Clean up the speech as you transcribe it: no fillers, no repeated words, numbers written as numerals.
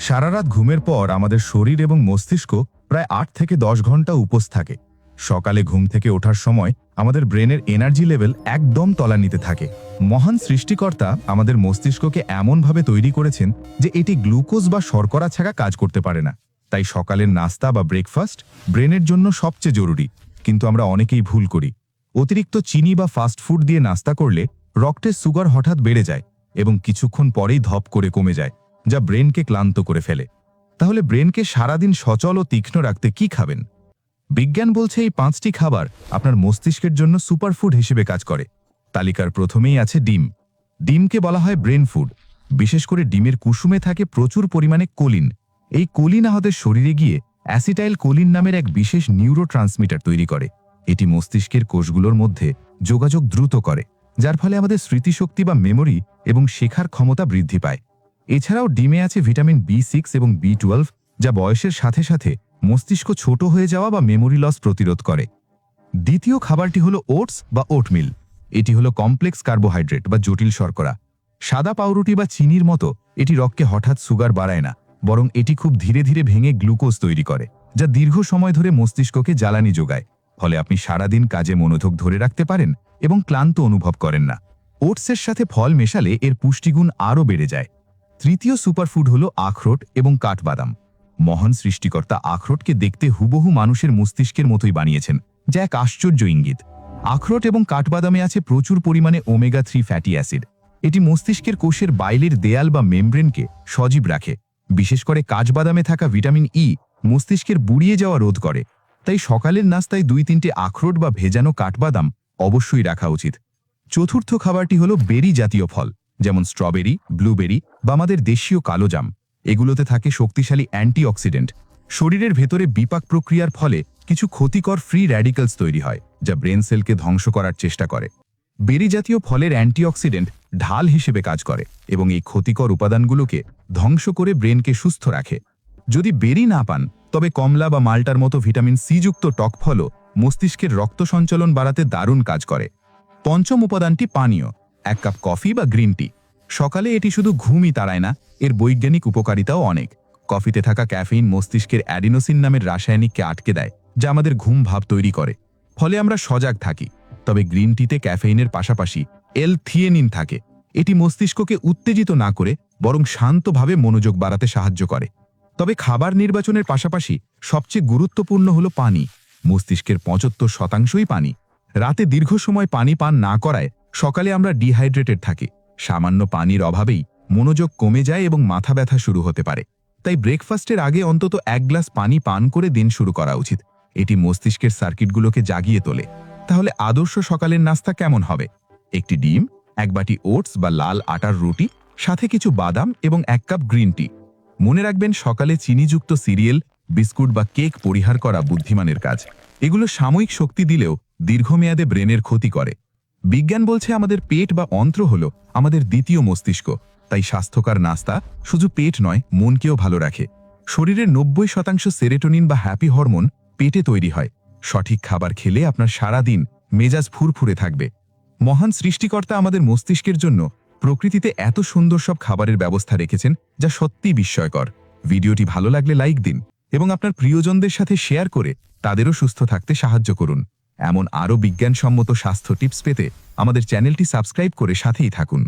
সারা রাত ঘুমের পর আমাদের শরীর এবং মস্তিষ্ক প্রায় ৮ থেকে ১০ ঘন্টা উপোস থাকে। সকালে ঘুম থেকে ওঠার সময় আমাদের ব্রেনের এনার্জি লেভেল একদম তলানিতে থাকে। মহান সৃষ্টিকর্তা আমাদের মস্তিষ্ককে এমনভাবে তৈরি করেছেন যে এটি গ্লুকোজ বা শর্করা ছাড়া কাজ করতে পারে না। তাই সকালের নাস্তা বা ব্রেকফাস্ট ব্রেনের জন্য সবচেয়ে জরুরি। কিন্তু আমরা অনেকেই ভুল করি। অতিরিক্ত চিনি বা ফাস্ট ফুড দিয়ে নাস্তা করলে রক্তের সুগার হঠাৎ বেড়ে যায় এবং কিছুক্ষণ পরেই ধপ করে কমে যায়, যা ব্রেনকে ক্লান্ত করে ফেলে। তাহলে ব্রেনকে সারাদিন সচল ও তীক্ষ্ণ রাখতে কি খাবেন? বিজ্ঞান বলছে এই ৫টি খাবার আপনার মস্তিষ্কের জন্য সুপারফুড হিসেবে কাজ করে। তালিকার প্রথমেই আছে ডিম। ডিমকে বলা হয় ব্রেন ফুড। বিশেষ করে ডিমের কুসুমে থাকে প্রচুর পরিমাণে কোলিন। এই কোলিন আমাদের শরীরে গিয়ে অ্যাসিটাইল কোলিন নামের এক বিশেষ নিউরোট্রান্সমিটার তৈরি করে। এটি মস্তিষ্কের কোষগুলোর মধ্যে যোগাযোগ দ্রুত করে, যার ফলে আমাদের স্মৃতিশক্তি বা মেমোরি এবং শেখার ক্ষমতা বৃদ্ধি পায়। এছাড়াও ডিমে আছে ভিটামিন B6 এবং B12, যা বয়সের সাথে সাথে মস্তিষ্ক ছোট হয়ে যাওয়া বা মেমোরি লস প্রতিরোধ করে। দ্বিতীয় খাবারটি হলো ওটস বা ওটমিল। এটি হলো কমপ্লেক্স কার্বোহাইড্রেট বা জটিল শর্করা। সাদা পাউরুটি বা চিনির মতো এটি রক্তে হঠাৎ সুগার বাড়ায় না, বরং এটি খুব ধীরে ধীরে ভেঙে গ্লুকোজ তৈরি করে, যা দীর্ঘ সময় ধরে মস্তিষ্ককে জ্বালানি যোগায়। ফলে আপনি সারাদিন কাজে মনোযোগ ধরে রাখতে পারেন এবং ক্লান্ত অনুভব করেন না। ওটসের সাথে ফল মেশালে এর পুষ্টিগুণ আরও বেড়ে যায়। তৃতীয় সুপারফুড হলো আখরোট এবং কাঠবাদাম। মহান সৃষ্টিকর্তা আখরোটকে দেখতে হুবহু মানুষের মস্তিষ্কের মতোই বানিয়েছেন, যা এক আশ্চর্য ইঙ্গিত। আখরোট এবং কাঠবাদামে আছে প্রচুর পরিমাণে ওমেগা-3 ফ্যাটি অ্যাসিড। এটি মস্তিষ্কের কোষের বাইরের দেয়াল বা মেমব্রেনকে সজীব রাখে। বিশেষ করে কাঠবাদামে থাকা ভিটামিন ই মস্তিষ্কের বুড়িয়ে যাওয়া রোধ করে। তাই সকালের নাস্তায় ২-৩টে আখরোট বা ভেজানো কাঠবাদাম অবশ্যই রাখা উচিত। চতুর্থ খাবারটি হলো বেরি জাতীয় ফল, যেমন স্ট্রবেরি, ব্লুবেরি বা আমাদের দেশীয় কালোজাম। এগুলোতে থাকে শক্তিশালী অ্যান্টিঅক্সিডেন্ট। শরীরের ভেতরে বিপাক প্রক্রিয়ার ফলে কিছু ক্ষতিকর ফ্রি র্যাডিক্যালস তৈরি হয়, যা ব্রেন সেলকে ধ্বংস করার চেষ্টা করে। বেরি জাতীয় ফলের অ্যান্টিঅক্সিডেন্ট ঢাল হিসেবে কাজ করে এবং এই ক্ষতিকর উপাদানগুলোকে ধ্বংস করে ব্রেনকে সুস্থ রাখে। যদি বেরি না পান, তবে কমলা বা মাল্টার মতো ভিটামিন সি যুক্ত টক ফলও মস্তিষ্কের রক্ত সঞ্চালন বাড়াতে দারুণ কাজ করে। পঞ্চম উপাদানটি পানীয়, ১ কাপ কফি বা গ্রিন টি। সকালে এটি শুধু ঘুমই তাড়ায় না, এর বৈজ্ঞানিক উপকারিতাও অনেক। কফিতে থাকা ক্যাফেইন মস্তিষ্কের অ্যাডিনোসিন নামের রাসায়নিককে আটকে দেয়, যা আমাদের ঘুম ভাব তৈরি করে। ফলে আমরা সজাগ থাকি। তবে গ্রিন টিতে ক্যাফেইনের পাশাপাশি L-থিয়েনিন থাকে। এটি মস্তিষ্ককে উত্তেজিত না করে বরং শান্তভাবে মনোযোগ বাড়াতে সাহায্য করে। তবে খাবার নির্বাচনের পাশাপাশি সবচেয়ে গুরুত্বপূর্ণ হলো পানি। মস্তিষ্কের ৭৫%ই পানি। রাতে দীর্ঘ সময় পানি পান না করায় সকালে আমরা ডিহাইড্রেটেড থাকি। সামান্য পানির অভাবেই মনোযোগ কমে যায় এবং মাথা ব্যথা শুরু হতে পারে। তাই ব্রেকফাস্টের আগে অন্তত ১ গ্লাস পানি পান করে দিন শুরু করা উচিত। এটি মস্তিষ্কের সার্কিটগুলোকে জাগিয়ে তোলে। তাহলে আদর্শ সকালের নাস্তা কেমন হবে? একটি ডিম, ১ বাটি ওটস বা লাল আটার রুটি, সাথে কিছু বাদাম এবং ১ কাপ গ্রিন টি। মনে রাখবেন, সকালে চিনিযুক্ত সিরিয়াল, বিস্কুট বা কেক পরিহার করা বুদ্ধিমানের কাজ। এগুলো সাময়িক শক্তি দিলেও দীর্ঘমেয়াদে ব্রেনের ক্ষতি করে। বিজ্ঞান বলছে আমাদের পেট বা অন্ত্র হলো আমাদের দ্বিতীয় মস্তিষ্ক। তাই স্বাস্থ্যকর নাস্তা শুধু পেট নয়, মনকেও ভালো রাখে। শরীরের ৯০% সেরোটোনিন বা হ্যাপি হরমোন পেটে তৈরি হয়। সঠিক খাবার খেলে আপনার সারা দিন মেজাজ ফুরফুরে থাকবে। মহান সৃষ্টিকর্তা আমাদের মস্তিষ্কের জন্য প্রকৃতিতে এত সুন্দর সব খাবারের ব্যবস্থা রেখেছেন, যা সত্যিই বিস্ময়কর। ভিডিওটি ভালো লাগলে লাইক দিন এবং আপনার প্রিয়জনদের সাথে শেয়ার করে তাদেরও সুস্থ থাকতে সাহায্য করুন। এমন আরও বিজ্ঞানসম্মত স্বাস্থ্য টিপস পেতে আমাদের চ্যানেলটি সাবস্ক্রাইব করে সাথেই থাকুন।